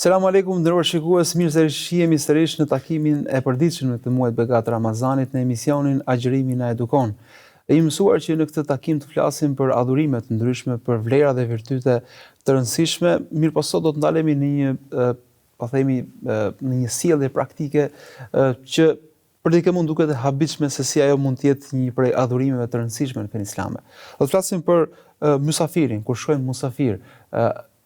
Selam aleikum, nderuar shikues, mirë se jemi sërish në takimin e përditshëm të muajit begat Ramazanit në emisionin Agjërimi na edukon. E jemi mësuar që në këtë takim të flasim për adhurime të ndryshme, për vlera dhe virtyte të rëndësishme, mirëpo sot do të ndalemi në në një sjellje praktike që për dikë mund duket e habitshme se si ajo mund të jetë një prej adhurimeve të rëndësishme në fenë islame. Do të flasim për mysafirin, kur shkojmë musafir,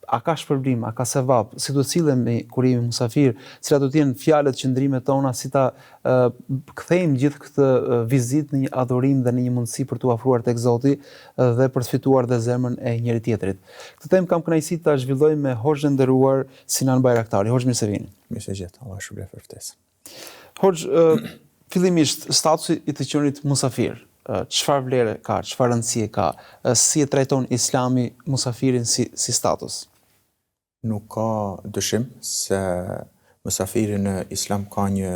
a ka shpërblim, a ka sevap, si do të sillemi kur jemi musafir, cilat do të jenë fjalët, qëndrimet tona, si ta kthejmë gjithë këtë vizitë në një adhurim dhe në një mundësi për t'u afruar tek Zoti dhe për të fituar dhe zemrën e njëri tjetrit. Këtë temë kam kënaqësinë ta zhvilloj me Hoxhën nderuar Sinan Bajraktari. Hoxh, mirë se vini. Mirë se gjet, Allah shpëlbej për ftesën. Hoxh, fillimisht statusi i të qenit musafir. Çfarë vlere ka, çfarë rëndësie ka, si e trajton Islami musafirin si status? Nuk ka dyshim se musafiri në Islam ka një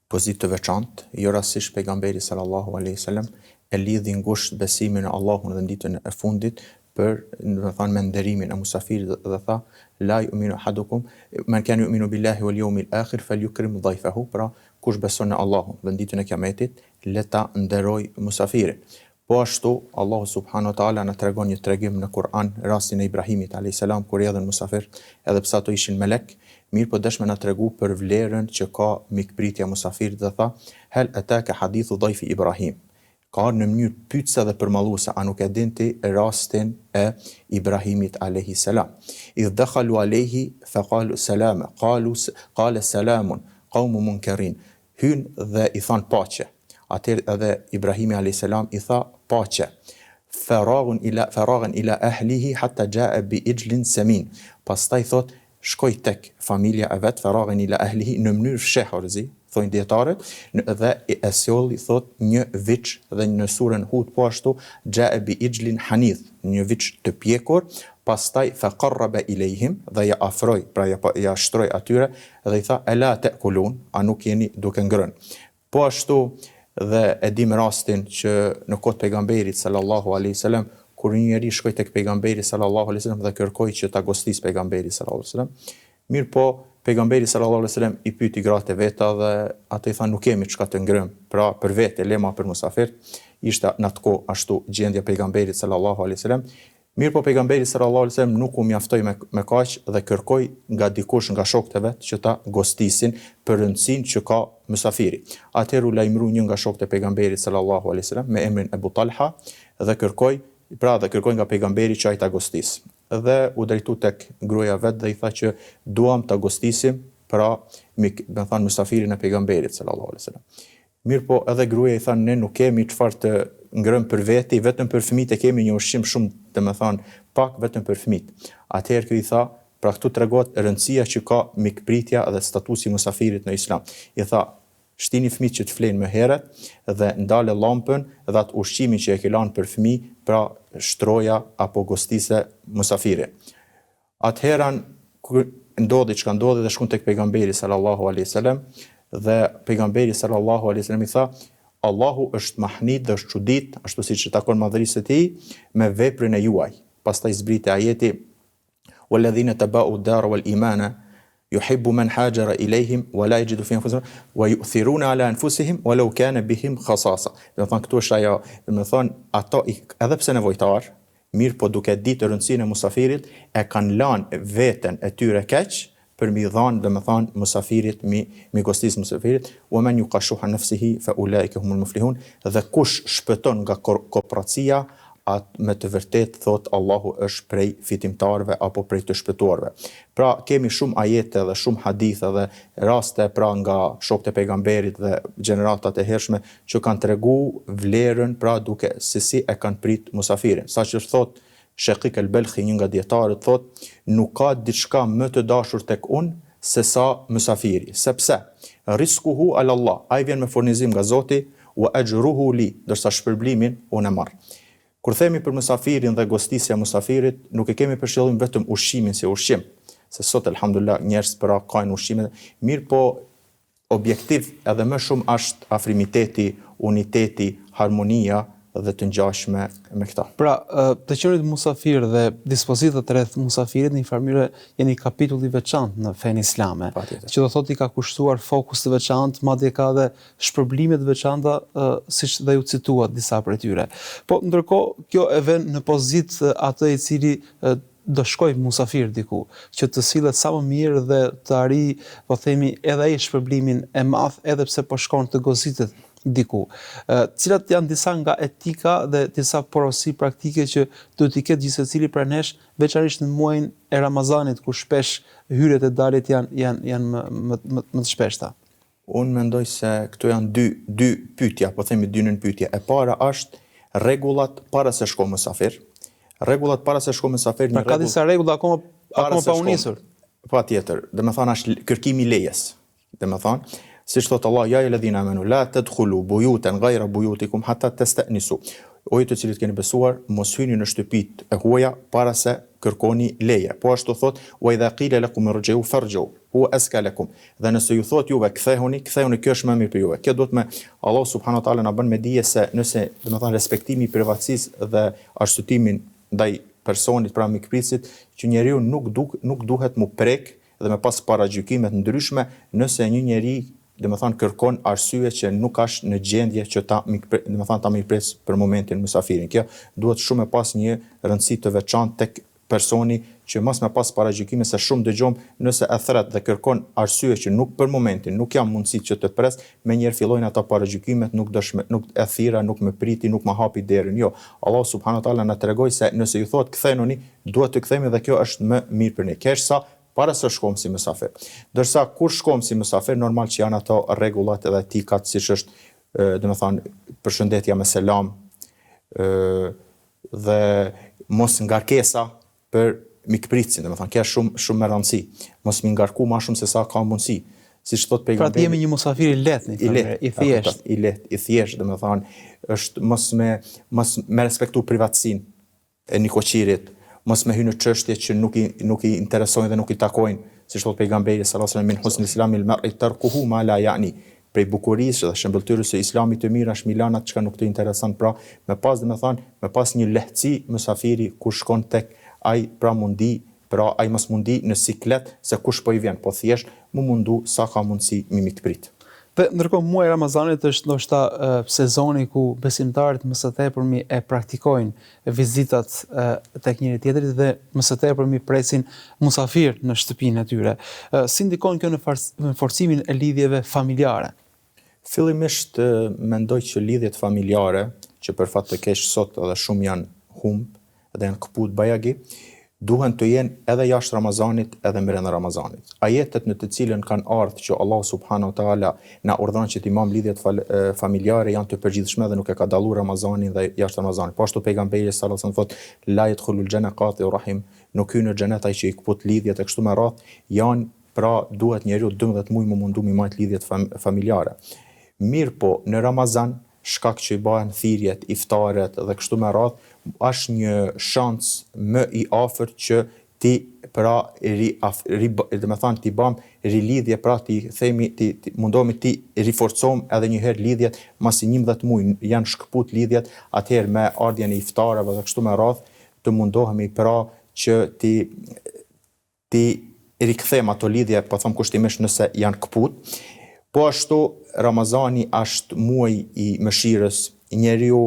pozitë të veçantë, jo rastësisht pejgamberi sallallahu alaihi wasallam e lidhi ngushtë besimin në Allahun dhe ditën e fundit për, me nderimin e musafirit dhe tha la yu'minu ahadukum man kana yu'minu billahi wal yawmil akhir falyukrim dhayfahu, pra kush beson në Allahun dhe ditën e Kiametit, le ta nderoj musafirin. Po ashtu, Allahu subhanahu wa taala na tregon një tregim në Kur'an rastin e Ibrahimit alayhis salam kur erdhën musafir, edhe pse ato ishin melek, mirë po dëshmë na tregu për vlerën që ka mikpritja musafirit dhe tha hal ataka hadithu dhayfi Ibrahim. Ka në mënyrë pyetëse dhe përmalluese, a nuk e dinti rastin e Ibrahimit alayhis salam. Idh dakhalu alayhi faqalu salama, qala salamun qaumun munkarin. Hyn dhe i than paqe. Atëherë edhe Ibrahimi alayhis salam i tha paqe. Faragan ila ahlihi hatta jaa bi ijlin samin. Pastaj thot shkoi tek familja e vet, faragan ila ahlihi, në mënyrë fshehërzi, thonë dietarët, dhe e sjolli thot një viç, dhe në surën Hud po ashtu jaa bi ijlin hanith, një viç të pjekur. Pastaj faqarraba ilayhim, dhe ja afroi, pra ja shtroi atyre dhe i tha ela ta'kulun, a nuk jeni duke ngrënë. Po ashtu dhe e dim rastin që në kohë pejgamberit sallallahu alaihi wasallam, kur një njeri shkoi tek pejgamberi sallallahu alaihi wasallam dhe kërkoi që ta gostis pejgamberi sallallahu alaihi wasallam, mirë po pejgamberi sallallahu alaihi wasallam i pyeti gratë veta dhe ata i thanë nuk kemi çka të ngrëm, pra për vete lema për musafir. Ishte në atë kohë ashtu gjendja pejgamberit sallallahu alaihi wasallam. Mirë po pejgamberi sallallahu alaihi wasallam nuk u mjaftoi me kaq dhe kërkoi nga dikush nga shokët e vet që ta gostisin për rëndësinë që ka musafiri. Atëherë u lajmëroi një nga shokët e pejgamberit sallallahu alaihi wasallam me emrin Abu Talha dhe kërkoi nga pejgamberi që ai ta gostis. Dhe u drejtu tek gruaja vet dhe i tha që duam ta gostisim, pra musafirin e pejgamberit sallallahu alaihi wasallam. Mirë po edhe gruaja i tha ne nuk kemi çfarë të ngrëm për veti, vetëm për fëmijët e kemi një ushqim shumë, pak vetëm për fëmijët. Atëherë ky i tha, pra këtu tregohet rëndësia që ka mikpritja dhe statusi musafirit në Islam. I tha, shtini fëmijët që të flenë më herët dhe ndale llampën dhe atë ushqimin që e ke lanë për fëmijë, pra shtroja apo gostise musafirin. Atëherë ndodhi çka ndodhi dhe shkon tek pejgamberi sallallahu alaihi wasallam dhe pejgamberi sallallahu alaihi wasallam i tha Allahu është mahnit dhe është çudit, ashtu siç e takon madhërisë e tij, me veprën e juaj. Pastaj zbriti ajeti walladhina tabau ad-dara wal imana yuhibbu man hajara ilayhim wa la yajidu fi anfusihim wa yu'thiruna ala anfusihim walau kana bihim khasasa. Do të thonë këtu është ajo, do të thonë ato edhe pse nevojtar, mirë po duke ditë rëndësinë e musafirit, e kanë lënë veten e tyre keq për mi dhanë, dhe me thanë, musafirit, mi gostis musafirit, wa man yuqashuha nafsihi fa ulaika humul muflihun, dhe kush shpëton nga kooperacia, atë me të vërtet thot Allahu është prej fitimtarëve apo prej të shpëtuarve. Pra kemi shumë ajete dhe shumë hadithe dhe raste pra nga shokët e pejgamberit dhe gjeneratat e hershme që kanë tregu vlerën, pra duke se si e kanë prit musafirin. Sa që thot Shekik el-Belkhi, një nga dietarët, thot nuk ka diçka më të dashur tek unë se sa musafiri, sepse riskuhu ala Allah, ai vjen me furnizim nga Zoti, wa ajruhu li, ndërsa shpërblimin unë e marr. Kur themi për musafirin dhe gostisja musafirit, nuk e kemi për qëllim vetëm ushqimin si ushqim, se sot elhamdulillah njerëz pra kanë ushqime, mirë po objektiv edhe më shumë është afrimiteti, uniteti, harmonia dhe të ngjashme me këta. Pra, të qenit musafir dhe dispozitat rreth musafirit në një farë mënyrë janë një kapitull i veçantë në fenë islame, Patjetër. që do thotë i ka kushtuar fokus të veçantë, madje ka edhe shpërblime të veçanta, siç dhe ju cituat disa prej tyre. Po ndërkohë kjo e vën në pozitë atë i cili do shkoj musafir diku, që të sillet sa më mirë dhe të arrijë, po themi, edhe ai shpërblimin e madh, edhe pse po shkon të gozitet diku. Cilat janë disa nga etika dhe disa porosi praktike që duhet t'i ketë gjithsecili prej nesh, veçanërisht në muajin e Ramazanit, ku shpesh hyrjet e daljet janë më të shpeshta. Unë mendoj se këto janë dy pyetja, po themi dy nën pyetje. E para është rregullat para se shko musafir. Rregullat para se shko musafir, Pra ka disa rregulla akoma pa u nisur. Patjetër, domethënë është kërkimi i lejes. Domethënë, siç thot Allah, ja alladhina amanu la tadkhulu buyutan ghayra buyutikum hatta tasta'nisu. O ju të cilët keni besuar, mos hyni në shtëpitë e huaja para se kërkoni leje. Po ashtu thot, wa idha qila lakum irji'u farji'u huwa azka lakum. Dhe nëse ju thot juve kthehuni, kjo është më mirë për juve. Kjo duhet me Allah subhanahu wa taala na bën me dije se nëse domethënë respektimi i privatësisë dhe arsëtimin ndaj personit pra mikpritësit, që njeriu nuk duhet mu prek dhe me pas paragjykime të ndryshme nëse një njeri domethënë kërkon arsye që nuk është në gjendje që ta mirëpres për momentin musafirin. Kjo duhet shumë me pas një rëndësi të veçantë tek personi, që mos me pas paragjykime se shumë dëgjom nëse e thret dhe kërkon arsye që nuk për momentin nuk jam mundësi që të pres, menjëherë fillojnë ata paragjykimet, nuk e thira, nuk më priti, nuk më hapi derën. Jo, Allah subhanahu wa taala na tregoi se nëse ju thotë kthehuni, duhet të kthehemi dhe kjo është më mirë për ne. Kërsa para se shkojmë si mysafir. Ndërsa kur shkojmë si mysafir, normal që janë ato rregullat edhe etikat, siç është domethënë përshëndetja me selam, dhe mos ngarkesa për mikpritësin, domethënë kjo është shumë me rëndësi. Mos mi ngarku më shumë se sa ka mundësi. Siç thot pejgamberi. Pra ti jemi një musafir i lehtë, i thjeshtë. I thjeshtë, domethënë është mos me respektu privatësinë e nikoqirit, mos me hy në çështje që nuk i interesojnë dhe nuk i takojnë, siç thot pejgamberi sallallahu alajhi wasallam, min husnil islamil mar'i tarkuhu ma la ya'ni. Prej bukurisë dhe shëmbëltyrës së islamit të mirë është milanat çka nuk të intereson, pra me pas një lehtësi mysafiri kur shkon tek ai ai mos mundi në siklet se kush po i vjen, po thjesht mu mundu sa ka mundësi mi mikprit. Dhe ndërkohë muaji Ramazanit është ndoshta sezoni ku besimtarët më së tepërmi e praktikojnë vizitat tek njëri tjetrit dhe më së tepërmi presin musafir në shtëpinë e tyre. Si ndikon kjo në forcimin e lidhjeve familjare? Fillimisht mendoj që lidhjet familjare, që për fat të keq sot edhe shumë janë humb dhe janë kaput bajagi, duhen të jenë edhe jashtë Ramazanit edhe brenda Ramazanit. Ajetet në të cilën kanë ardhur që Allah subhanahu wa taala na urdhëron që të imam lidhjet familjare janë të përgjithshme dhe nuk e ka dalluar Ramazanin dhe jashtë Ramazanit. Po ashtu pejgamberi sallallahu alajhi wasallam thotë la yadkhulul janna qati'ur rahim, nuk hyn në xhenet ai që i kaput lidhjet e kështu me radh, janë pra duhet njeriu 12 muaj më mundu mi majt lidhjet familjare. Mirë po, në Ramazan, shkak që i bëhen thirrjet, iftaret dhe kështu me radh, është një shans më i afërt që ti pra ti bëm rilidhje, pra ti themi ti mundohemi ti riforcojmë edhe një herë lidhjet, masi 11 muaj janë shkëput lidhjet, atëherë me ardhjen e iftareve dhe kështu me radh, të mundohemi pra që ti rikthejmë ato lidhje, po them kushtimisht nëse janë kaput. Po ashtu Ramazani është muaj i mëshirës, njeriu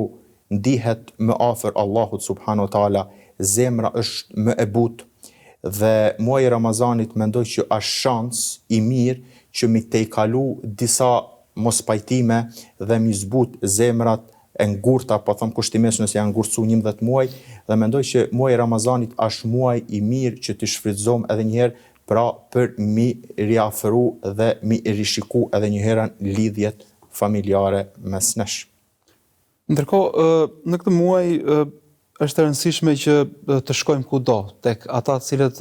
ndihet më afër Allahut subhanahu wa taala, zemra është më e butë dhe muaji i Ramazanit mendoj që është shans i mirë që mi te i kalu disa mospajtime dhe mi zbut zemrat e ngurta, po them kushtimisht nëse janë ngurcu 11 muaj, dhe mendoj që muaji i Ramazanit është muaj i mirë që të shfrytëzojmë edhe një herë, pra për mi riafëru dhe mi rishiku edhe një herën lidhjet familjare mes nesh. Ndërkohë, në këtë muaj është e rëndësishme që të shkojmë kudo, tek ata cilët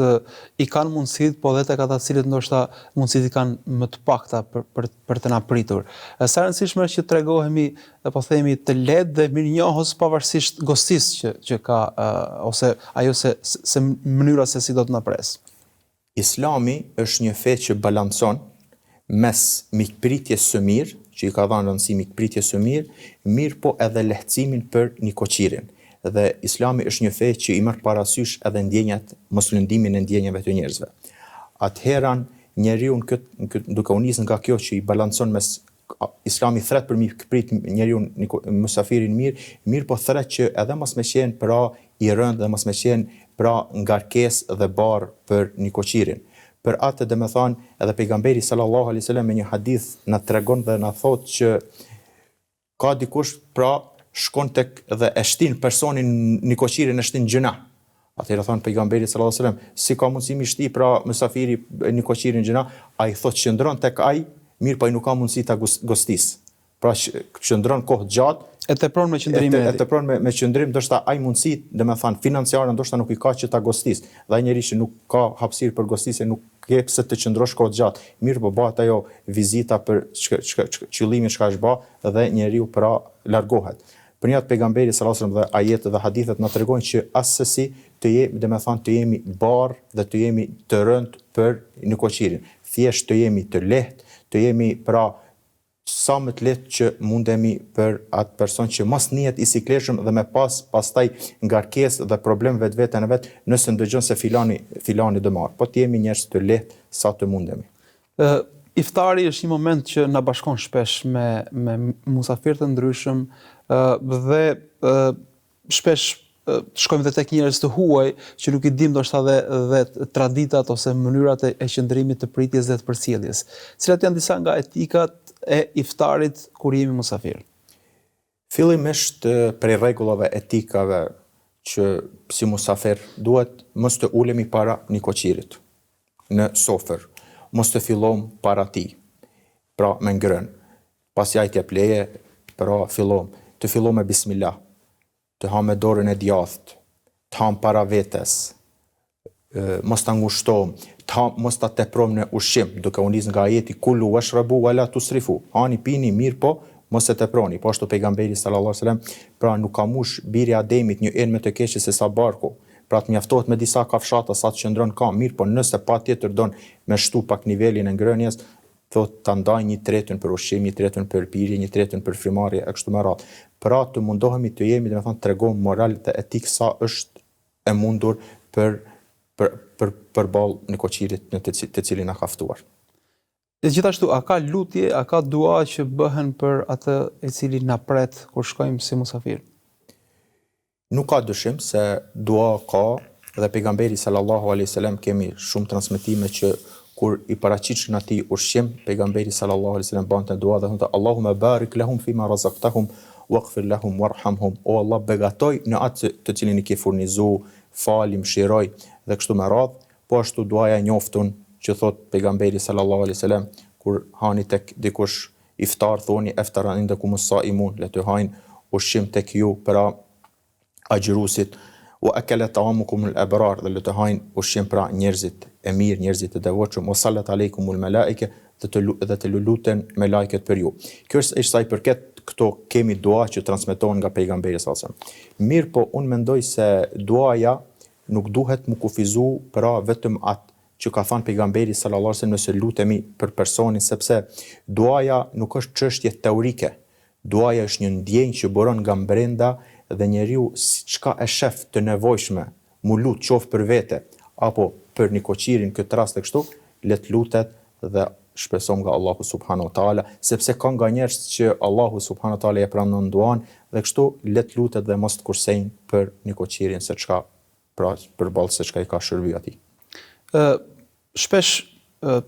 i kanë mundësit, po dhe tek ata cilët ndoshta mundësit i kanë më të pakta për të na pritur. Sa e rëndësishme është që tregohemi, po themi, të lehtë dhe mirënjohës pavarësisht gostisë që ka ose ajo se mënyra se si do të na pres. Islami është një fe që balancon mes mikpritjes së mirë, që i ka dhënë rëndësi mikpritjes së mirë po edhe lehtësimin për nikoqirin. Dhe Islami është një fe që i merr parasysh edhe ndjenjat, mos lëndimin e ndjenjave të njerëzve. Atëherën njeriu duke u nisur nga kjo që i balancon mes Islami thret për mikprit njeriu musafirin mirë po thret që edhe mos më qenë pra i rënd dhe mos më qenë pra ngarkesë dhe barë për nikoqirin. Për atë dhe me thonë edhe pejgamberi sallallahu alaihi wasallam me një hadith na tregon dhe na thotë që ka dikush pra shkon tek dhe e shtin personin nikoqirin e shtin gjëna. Atëherë thonë pejgamberi sallallahu alaihi wasallam, si ka mundësi mi shti pra mysafiri nikoqirin gjëna, ai thotë qëndron tek ai, mirë po ai nuk ka mundësi ta gostis. Pra qëndron kohë gjatë, e tepron me qëndrimin. E tepron me qëndrim, ndoshta ai mundësi, domethënë financiare ndoshta nuk i ka që ta gostis. Dhe ai njeriu që nuk ka hapësirë për gostisje nuk ke pse të qëndrosh kohë gjatë. Mirë po bëhet ajo vizita për qëllimin çka është bë dhe njeriu pra largohet. Për një atë pejgamberi sallallahu alajhi wasallam dhe ajetet dhe hadithet na tregojnë që asesi të jemi barë dhe të jemi të rënd për nikoqirin. Thjesht të jemi të lehtë, të jemi pra sa më të lehtë që mundemi për atë person që mos njihet i sikletshëm dhe me pastaj ngarkesë dhe problem vetveten e vet nëse ndëgjon se filani do marr. Po të jemi njerëz të lehtë sa të mundemi. Iftari është një moment që na bashkon shpesh me musafir të ndryshëm dhe shpesh shkojmë dhe tek njerëz të huaj që nuk i dim ndoshta dhe traditat ose mënyrat e qëndrimit të pritjes dhe të përcjelljes. Cilat janë disa nga etikat e iftarit kur jemi musafir? Fillimisht prej rregullave etikave që si musafir duhet mos të ulemi para nikoqirit në sofër, mos të fillom para tij. Pra me ngrën. Pasi ai t'jep leje, pra të fillom me bismillah. Të ha me dorën e djathtë, të ham para vetes, mos ta ngushtojmë, mos ta teprom në ushqim, duke u nis nga ajeti kulu washrabu wala tusrifu. Hani pini mirë po mos e teproni. Po ashtu pejgamberi sallallahu alajhi wasallam pra nuk ka mush biri Ademit një enë më të keqe se sa barku. Pra të mjaftohet me disa kafshata sa të qëndron ka mirë, po nëse patjetër don me shtu pak nivelin e ngrënies, thot ta ndaj një tretën për ushqim, një tretën për pirje, një tretën për frymarrje e kështu me radhë. Pra të mundohemi të jemi, domethënë tregojmë moral dhe etik sa është e mundur për ballë nikoqirit në të cilin na ka ftuar. Gjithashtu, a ka lutje, a ka dua që bëhen për atë e cili na pret kur shkojmë si musafir? Nuk ka dyshim se dua ka dhe pejgamberi sallallahu alaihi wasallam kemi shumë transmetime që kur i paraqitshën atij ushqim, pejgamberi sallallahu alaihi wasallam bante dua dhe thonë Allahumma barik lahum fima razaqtahum waghfir lahum warhamhum. O Allah, begatoj në atë të cilin i ke furnizu, fali, mëshiroj dhe kështu me radhë. Po ashtu duaja njoftun që thot pejgamberi sallallahu alaihi wasallam kur hani tek dikush iftar thoni iftara indakumus saimun, le të hajnë ushqim tek ju pra agjërusit, wa akalat ta'amukum al-abrar, dhe le të hajnë ushqim pra njerëzit e mirë, njerëzit e devotshëm, wa sallat aleikumul malaike, dhe të luluten melajket për ju. Kjo është sa i përket këto kemi dua që transmetohen nga pejgamberi sallallahu alajhi wasallam. Mirë po unë mendoj se duaja nuk duhet mu kufizu pra vetëm atë që ka thënë pejgamberi sallallahu alajhi wasallam nëse lutemi për personin, sepse duaja nuk është çështje teorike. Duaja është një ndjenjë që buron nga brenda dhe njeriu çka e shef të nevojshme, mu lut qoftë për vete apo për nikoqirin, këtë rast e kështu, le të lutet dhe shpresom nga Allahu subhanahu wa taala, sepse ka nga njerëz që Allahu subhanahu wa taala e pranon duan dhe kështu le të lutet dhe mos të kursejnë për nikoqirin se çka pra përballë se çka i ka shërbyer atij. Shpesh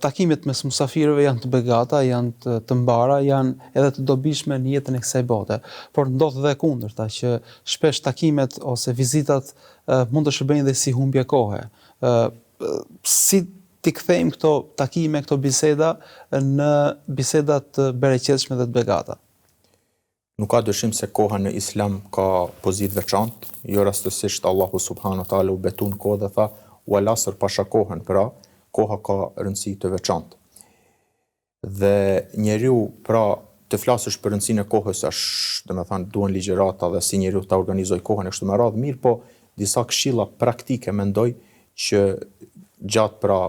takimet mes musafirëve janë të begata, janë të mbara, janë edhe të dobishme në jetën e kësaj bote. Por ndodh dhe kundërta që shpesh takimet ose vizitat mund të shërbejnë dhe si humbje kohe. Si ti kthejmë këto takime, këto biseda në biseda të bereqetshme dhe të begata? Nuk ka dyshim se koha në Islam ka pozitë veçantë, jo rastësisht Allahu subhanahu wa taala u betun kohë dhe tha wal asr pasha kohën, pra koha ka rëndësi të veçantë. Dhe njeriu pra të flasësh për rëndësinë e kohës është, domethënë duhen ligjërata dhe si njeriu ta organizoj kohën e kështu me radhë, mirë po disa këshilla praktike mendoj që gjatë pra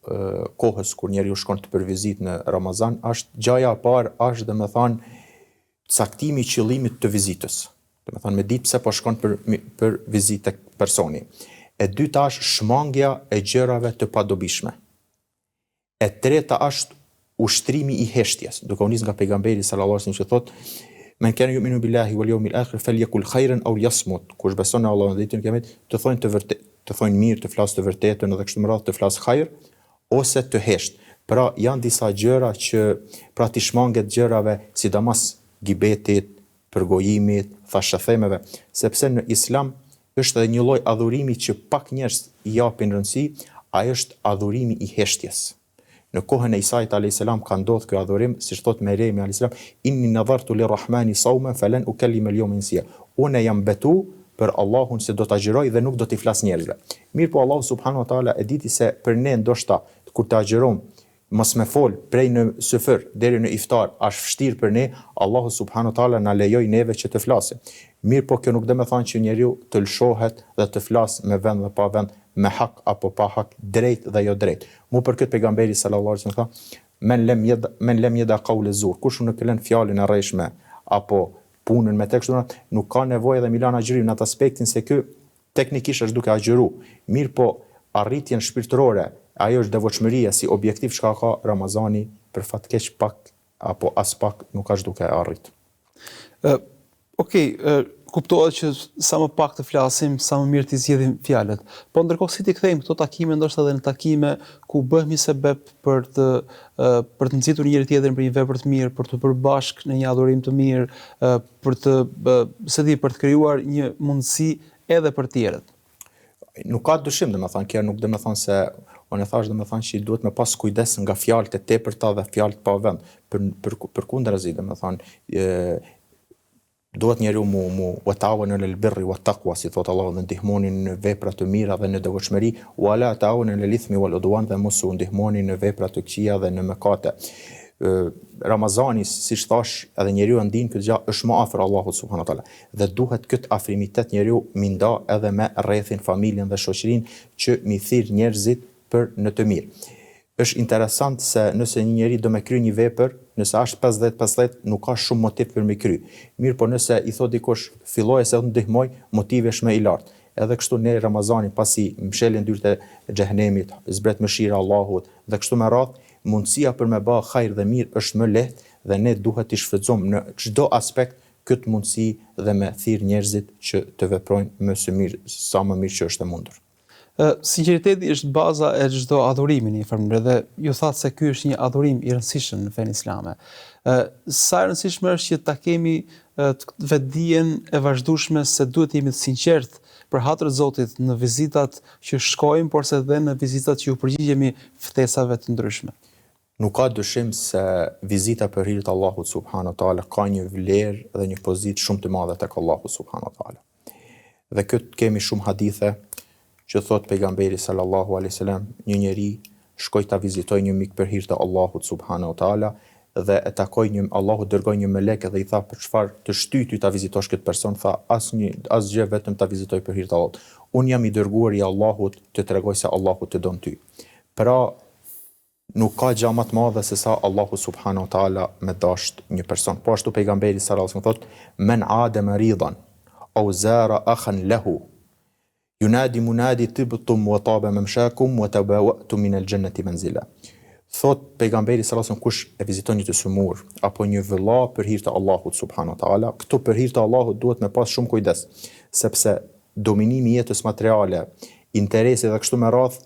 kohës kur njeriu shkon të për vizitë në Ramazan, është gjaja e parë është domethënë caktimi i qëllimit të vizitës. Domethënë me ditë pse po shkon për vizitë tek personi. E dyta është shmangja e gjërave të padobishme. E treta është ushtrimi i heshtjes, duke u nis nga pejgamberi sallallahu alaihi wasallam që thotë men kana yu'minu billahi wal yawmil akhir falyakul khairan aw yasmut. Kush beson në Allahun dhe ditën e Kiametit, të thonë të vërtetë, të thonë mirë, të flasë të vërtetën edhe kështu me radhë të flasë hajër ose të hesht. Pra janë disa gjëra që pra ti shmanget gjërave, sidomos gibetit, përgojimit, thashëthemeve, sepse në Islam është edhe një lloj adhurimi që pak njerëz i japin rëndësi, ai është adhurimi i heshtjes. Në kohën e Isait a.s. ka ndodhur ky adhurim, siç thot Meremi a.s. inni nadhartu lirrahmani sawman falan ukallima al-yawma insiya. Unë jam betu për Allahun se do ta agjëroj dhe nuk do t'i flas njerëzve. Mirë po Allahu subhanahu wa taala e diti se për ne ndoshta kur të agjërom mos me fol prej në syfër deri në iftar, është vështirë për ne, Allahu subhanahu wa taala na lejoj neve që të flasim. Mirë po kjo nuk do të thonë që njeriu të lëshohet dhe të flas me vend dhe pa vend, me hak apo pa hak, drejt dhe jo drejt. Mu për këtë pejgamberi sallallahu alaihi wasallam tha, men lem yada qawl az-zur, kush nuk lën fjalën e rreshme apo punën me tekstun, nuk ka nevojë dhe Milan agjërim në atë aspektin se ky teknikisht është duke agjëru. Mirë po arritjen shpirtërore, ajo është devotshmëria si objektiv çka ka Ramazani, për fat keq pak apo as pak nuk është duke arrit. Kuptohet që sa më pak të flasim, sa më mirë të zgjedhim fjalët. Po ndërkohë si ti kthejmë këto takime ndoshta edhe në takime ku bëhemi sebeb për të nxitur njëri tjetrin për një vepër të mirë, për të bërë bashkë në një adhurim të mirë, për të krijuar një mundësi edhe për tjerët. Nuk ka dyshim, domethënë kjo nuk domethënë se unë thash domethënë që duhet me pas kujdes nga fjalët e tepërta dhe fjalët pa vend. Përkundrazi domethënë duhet njeriu mu ta'awanu 'alal birri wat taqwa, si thot Allahu, dhe ndihmoni në vepra të mira dhe në devotshmëri, wala ta'awanu 'alal ithmi wal udwan, dhe mos u ndihmoni në vepra të këqija dhe në mëkate. Ramazani, siç thash, edhe njeriu ndin këtë gjë është më afër Allahut subhanahu wa taala dhe duhet këtë afrimitet njeriu mi nda edhe me rrethin, familjen dhe shoqërinë që mi thirr njerëzit për në të mirë. Është interesant se nëse një njeri do me kry një vepër, nëse është 50-50, nuk ka shumë motiv për me kry. Mirë, po nëse i thot dikush, filloj se të ndihmoj, motivi është më i lartë. Edhe kështu ne Ramazani, pasi mshelin dyrët e xhehenemit, zbret mëshira Allahut, dhe kështu me radhë, mundësia për me bë hajër dhe mirë është më lehtë dhe ne duhet të shfrytëzojmë në çdo aspekt këtë mundësi dhe me thirr njerëzit që të veprojnë më së miri, sa më mirë që është e mundur. Sinqeriteti është baza e çdo adhurimi në një farë mënyrë dhe ju thatë se ky është një adhurim i rëndësishëm në fenë islame. Sa e rëndësishme është që ta kemi vetdijen e vazhdueshme se duhet të jemi të sinqertë për hatër të Zotit në vizitat që shkojmë, por se edhe në vizitat që u përgjigjemi ftesave të ndryshme. Nuk ka dyshim se vizita për hir të Allahut subhanahu wa taala ka një vlerë dhe një pozitë shumë të madhe tek Allahu subhanahu wa taala. Dhe këtë kemi shumë hadithe që thot pejgamberi sallallahu alaihi wasallam, një njeri shkoi ta vizitoi një mik për hir të Allahut subhanahu wa taala dhe e takoi Allahu dërgoi një melek dhe i tha për çfarë të shtyty ta vizitosh këtë person, tha asgjë, vetëm ta vizitoj për hir të Allahut. Unë jam i dërguar i Allahut të tregoj se Allahu të don ty. Pra nuk ka gjë më të madhe se sa Allahu subhanahu wa taala me dasht një person. Po ashtu pejgamberi sallallahu alaihi wasallam thot, men aada maridan aw zara akhan lahu yunadi munadi tibtum wa taba mamshakum wa tabawa'tum min al-jannati manzila. Thot pejgamberi sallallahu alaihi wasallam, kush e viziton një të sëmur apo një vëlla për hir të Allahut subhanahu wa taala, këtu për hir të Allahut duhet me pas shumë kujdes, sepse dominimi i jetës materiale, interesi dhe kështu me radh,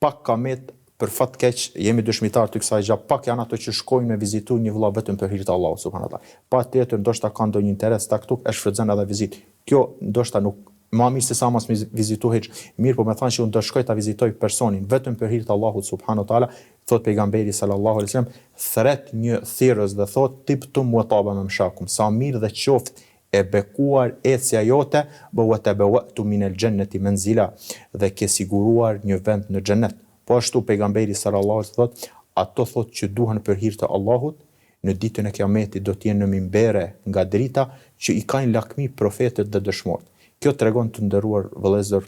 pak kamet për fat keq jemi dëshmitar të kësaj gjë, pak janë ato që shkojnë me vizitu një vëlla vetëm për hir të Allahut subhanahu wa taala. Patjetër ndoshta kanë ndonjë interes taktuk e shfrytëzon edhe vizitë. Kjo ndoshta nuk ma mirë se sa mos me vizitu hiç. Mirë, po me thanë që unë do shkoj ta vizitoj personin vetëm për hir të Allahut subhanahu wa taala, thot pejgamberi sallallahu alaihi wasallam, thret një thirrës dhe thot tibtum wa taba mamshakum, sa mirë dhe qoftë e bekuar ecja jote, wa tabawa'tum min al-jannati manzila, dhe ke siguruar një vend në xhenet. Po ashtu pejgamberi sallallahu alaihi wasallam thot, ato thot që duhen për hir të Allahut, në ditën e Kiametit do të jenë në minbere nga drita që i kanë lakmi profetët dhe dëshmorët. Kjo tregon të nderuar vëllezër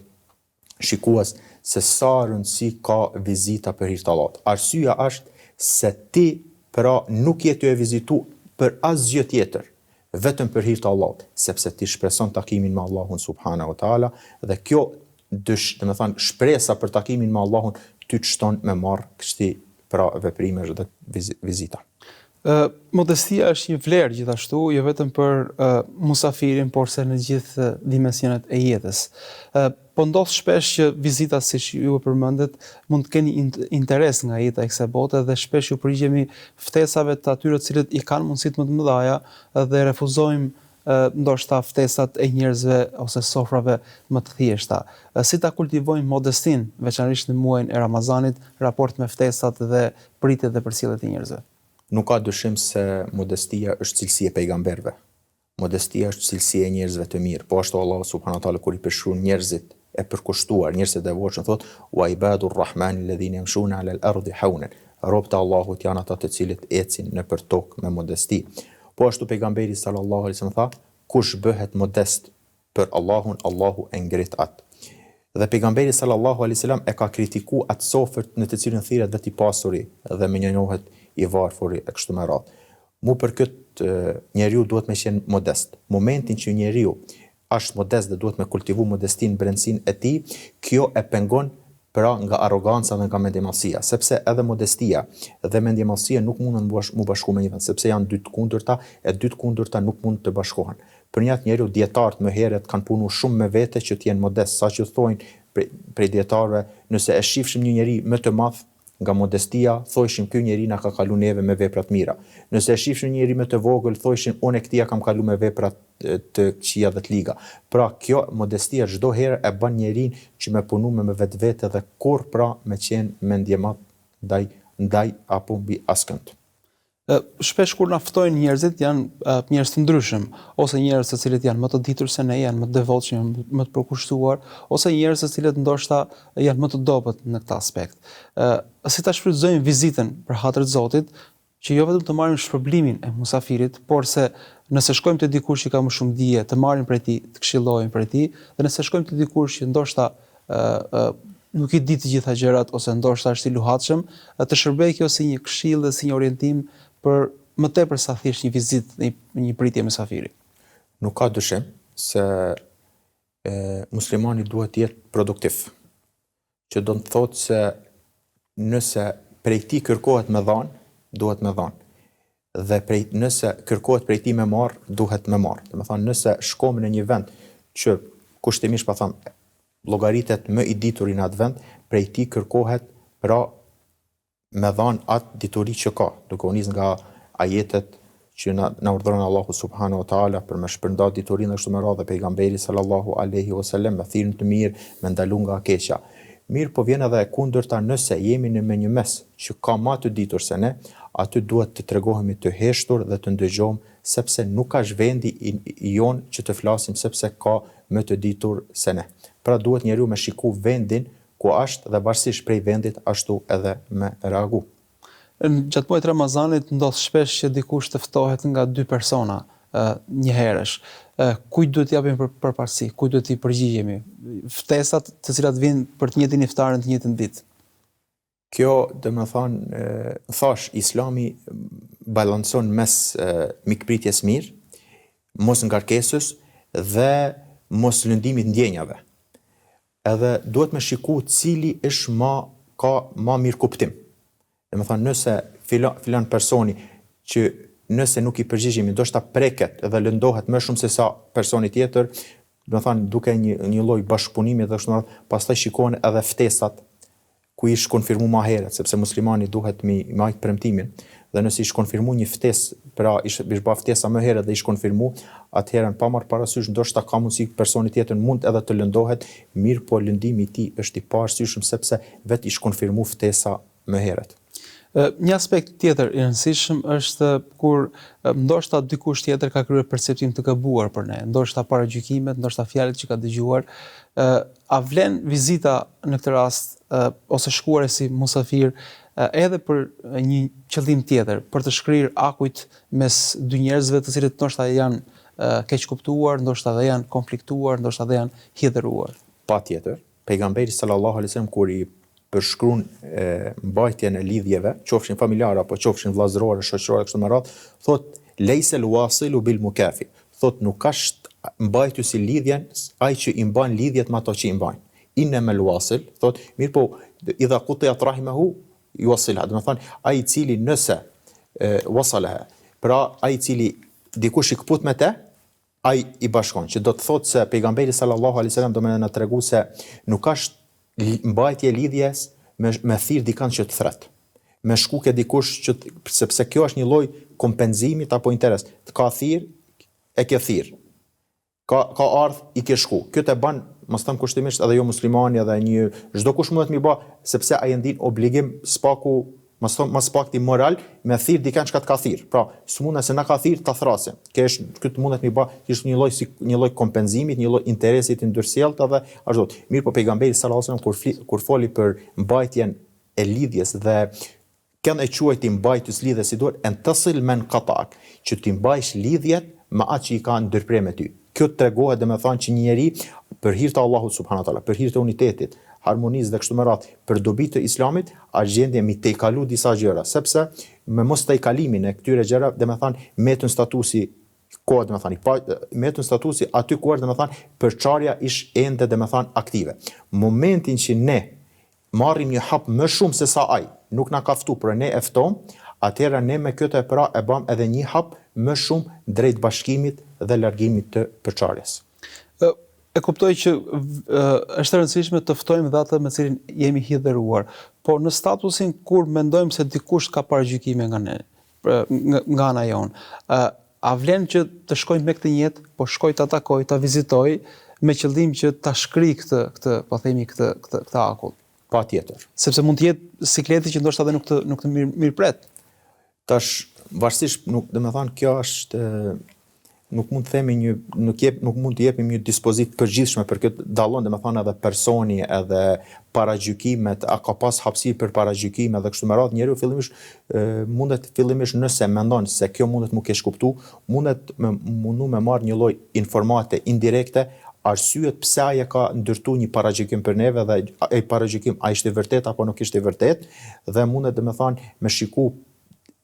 shikues se sa rëndësi ka vizita për hir të Allahut. Arsyeja është se ti pra nuk je të e vizitu për asgjë tjetër, vetëm për hir të Allahut, sepse ti shpreson takimin me Allahun subhanahu wa taala dhe kjo shpresa për takimin me Allahun ty të shton me marr kështi pra veprimesh dhe vizita. Modestia është një vlerë gjithashtu, jo vetëm për musafirin, por se në gjithë dimensionet e jetës. Po ndodh shpesh që vizitat, siç ju e përmendet, mund të keni interes nga jeta e kësaj bote dhe shpesh ju përgjigjemi ftesave të atyre të cilët i kanë mundësitë më të mëdha dhe refuzojmë ndoshta ftesat e njerëzve ose sofrave më të thjeshta. Si ta kultivojmë modestin, veçanërisht në muajin e Ramazanit, raport me ftesat dhe pritjet dhe përcjelljet e njerëzve? Nuk ka dyshim se modestia është cilësi e pejgamberëve. Modestia është cilësi e njerëzve të mirë. Po ashtu Allahu subhanahu wa taala kur i përshkruan njerëzit e përkushtuar, njerëzit e devotshëm thotë: "Wa ibadur rahmani alladhina yamshuna 'ala al-ardi hawnan." Robët e Allahut janë ata të cilët ecin nëpër tokë me modesti. Po ashtu pejgamberi sallallahu alaihi wasallam tha: "Kush bëhet modest për Allahun, Allahu e ngrit atë." Dhe pejgamberi sallallahu alaihi wasallam e ka kritikuar atë sofërt në të cilën thirret vetë i pasuri dhe më njohet i varfuri e kështu me radhë. Mu për këtë njeriu duhet me qenë modest. Momentin që njeriu është modest dhe duhet me kultivu modestin brendësinë e tij, kjo e pengon pra nga arroganca dhe nga mendjemallësia, sepse edhe modestia dhe mendjemallësia nuk mundën mu bashku me një vend, sepse janë dy të kundërta, e dy të kundërta nuk mund të bashkohen. Për një atë njeriu dietarët më herët kanë punu shumë me vete që të jenë modest, saqë thojnë prej dietarëve, nëse e shifshim një njeri më të madh nga modestia, thojshin ky njeri na ka kalu neve me vepra të mira. Nëse e shifshin një njeri më të vogël, thojshin unë e këtija kam kalu me vepra të këqija dhe të liga. Pra kjo modestia çdo herë e bën njerin që me punu me vetvete dhe kur pra me qenë mendjemat ndaj apo mbi askënd. Shpesh kur na ftojnë njerëzit janë njerëz të ndryshëm, ose njerëz të cilët janë më të ditur se ne, janë më të devotshëm, janë më të përkushtuar, ose njerëz të cilët ndoshta janë më të dobët në këtë aspekt. Si ta shfrytëzojmë vizitën për hatër të Zotit, që jo vetëm të marrim shpërblimin e musafirit, por se nëse shkojmë te dikush që ka më shumë dije, të marrim prej tij, të këshillojmë prej tij, dhe nëse shkojmë te dikush që ndoshta nuk i di të gjitha gjërat ose ndoshta është i luhatshëm, të shërbejë kjo si një këshill dhe si një orientim për më tepër sa thjesht një vizitë, një pritje mysafiri. Nuk ka dyshim se muslimani duhet të jetë produktiv, që do të thotë se nëse prej tij kërkohet me dhanë, duhet me dhanë. Dhe nëse kërkohet prej tij me marr, duhet me marr. Do të thonë nëse shkojmë në një vend që kushtimisht pa thënë llogaritet më i dituri në atë vend, prej tij kërkohet pra me dhanë atë dituri që ka, duke u nis nga ajetet që na urdhëron Allahu subhanahu wa taala për me shpërndat diturinë ashtu me radhë pejgamberi sallallahu alaihi wasallam me thirrën të mirë, me ndalu nga keqja. Mirë, po vjen edhe e kundërta nëse jemi në një mes që ka më të ditur se ne, aty duhet të tregohemi të heshtur dhe të ndëgjohëm, sepse nuk ka vendi i jon që të flasim sepse ka më të ditur se ne. Pra duhet njeriu me shiku vendin ku është dhe varësisht prej vendit ashtu edhe me reagu. Gjatë muajit Ramazanit ndodh shpesh që dikush të ftohet nga dy persona një herësh. Kujt duhet japim përparësi, kujt duhet i përgjigjemi? Ftesat të cilat vijnë për të njëjtin iftar në të njëjtën ditë. Kjo, domethënë, thash, Islami balancon mes mikpritjes mirë, mos ngarkesës dhe mos lëndimit ndjenjave. Edhe duhet me shiku cili është ka ma mirë kuptim. Dhe me thonë, nëse filan personi që nëse nuk i përgjigjemi, do shta preket dhe lëndohet më shumë se sa personi tjetër, dhe me thonë, duke një lloj bashkëpunimi dhe shumë, pastaj shikohen edhe ftesat ku ish konfirmu ma heret, sepse muslimani duhet mi majtë premtimin, dhe nëse ish konfirmu një ftesë, pra ish ba ftesa më herët dhe ish konfirmu, atëherën pa marrë parasysh, ndoshta ka mundësi personi tjetër mund edhe të lëndohet, mirë po lëndimi i tij është i parasyshëm sepse vetë ish konfirmu ftesa më herët. Një aspekt tjetër i rëndësishëm është kur ndoshta dikush tjetër ka kryer perceptim të gabuar për ne, ndoshta paragjykimet, ndoshta fjalët që ka dëgjuar, a vlen vizita në këtë rast ose shkuar si musafir edhe për një qëllim tjetër, për të shkrirë akujt mes dy njerëzve të cilët ndoshta janë keq kuptuar, ndoshta dhe janë konfliktuar, ndoshta dhe janë hidhëruar. Patjetër, pejgamberi sallallahu alaihi wasallam kur i përshkruan mbajtjen e lidhjeve, qofshin familjare apo qofshin vllazërore, shoqërore kështu me radhë, thot lejse l-wasilu bil mukafi. Thot nuk është mbajtuesi lidhjen ai që i mban lidhjet me ato që i mbajnë. Innamal wasil, thot mirë po idha qutiyat rahimahu yuwasilha. Do të thonë ai i cili nëse wasalaha, pra ai i cili dikush i kput me te, ai i bashkon, që do të thotë se pejgamberi sallallahu alaihi wasallam do më na tregu se nuk është mbajtje e lidhjes me thirr dikant që të thret. Me shku ke dikush që sepse kjo është një lloj kompenzimit apo interes. Të ka thirr, e ke thirr. Ka ardh, i ke shku. Kjo të ban, mos them kushtimisht edhe jo muslimani edhe një çdo kush mundet mi bë sepse ai ndin obligim spaku mas pakti moral me thirr dikant që të ka thirr. Pra, s'munda se na ka thirr ta thrasim. Këtë mundet mi bë është një lloj kompenzimit, një lloj interesit të ndërsjellët edhe ashtu. Mirë po pejgamberi sallallahu alajhi wasallam kur foli për mbajtjen e lidhjes dhe kanë e quajti mbajtës lidhjes si duhet en tasil men qatak, që ti mbajsh lidhjet me atë që i ka ndërprer me ty. Kjo tregohet domethënë që një njeri për hir të Allahut subhanahu wa taala, për hir të unitetit, harmonisë dhe kështu me radhë, për dobi të Islamit, është gjendje mi te kalu disa gjëra, sepse me mos te kalimin e këtyre gjërave, domethënë metën statusi kohë domethënë, metën statusi aty ku është domethënë përçarja ish ende domethënë aktive. Momentin që ne marrim një hap më shumë se sa ai, nuk na ka ftu, por ne e ftojm, atëherë ne me këtë pra e bëm edhe një hap më shumë drejt bashkimit dhe largimit të përçarjes. E kuptoj që është e rëndësishme të ftojmë dhe atë me cilin jemi hidhëruar, por në statusin kur mendojmë se dikush ka paragjykime nga ne, nga ana jonë, a vlen që të shkoj me këtë jetë, po shkoj të atakoj, të vizitoj, me qëllim që ta shkri këtë po themi këtë akull? Patjetër. Sepse mund të jetë sikleti që ndoshta edhe nuk të mirëpret. Tash varsisht domethënë kjo është nuk mund të themi nuk mund të jepim një dispozit përgjithshme për këtë, dallon domethënë edhe personi edhe paragjykimet, a ka pas hapësirë për paragjykime dhe kështu me radhë. Njeriu fillimisht nëse mendon se kjo mundet mu kesh kuptu, mundet mundu me marrë një lloj informate indirekte, arsyet pse ai ka ndërtu një paragjykim për neve dhe ai paragjykim a ishte vërtet apo nuk ishte vërtet, dhe mundet domethënë me shiku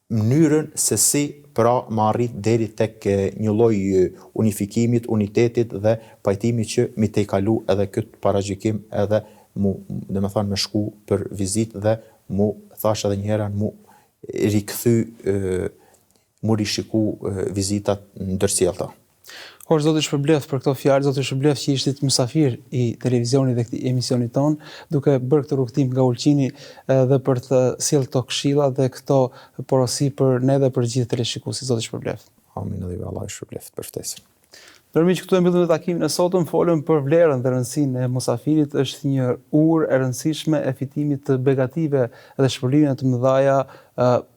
mënyrën se si pra më arrit deri tek një lloj unifikimit, unitetit dhe pajtimit që mi te kalu edhe këtë paragjykim edhe domethënë me shku për vizitë dhe mu thash edhe një herë mu rikthy mu rishiku vizitat ndërsjellta. Hoxh, zoti shpërbleft për këto fjalë, zoti shpërbleft që ishit mysafir i televizionit dhe këtij emisionit ton, duke bërë këtë rrugtim nga Ulqini dhe për të sjellë këto këshilla dhe këto porosi për ne dhe për gjithë teleshikuesit. Zoti shpërbleft. Amin dhe Allah shpërbleft për ftesën. Ndërmjet që këtu e mbyllim takimin e sotëm, folëm për vlerën dhe rëndësinë e musafirit, është një urë e rëndësishme e fitimit të begative dhe shpërblime të mëdha,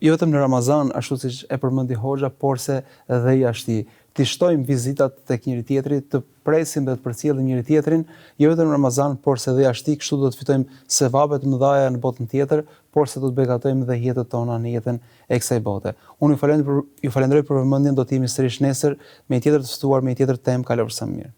jo vetëm në Ramazan, ashtu siç e përmendi Hoxha, porse edhe jashtë. Të shtojmë vizitat tek njëri tjetri, të presim dhe të përcjellim njëri tjetrin, jo vetëm në Ramazan, por se dhe jashtë, kështu do të fitojmë sevape të mëdha në botën tjetër, por se do të begatojmë dhe jetën tona në jetën e kësaj bote. Unë ju falenderoj për vëmendjen, do të jemi sërish nesër me një tjetër të ftuar, me një tjetër temë. Kalofshi sa mirë.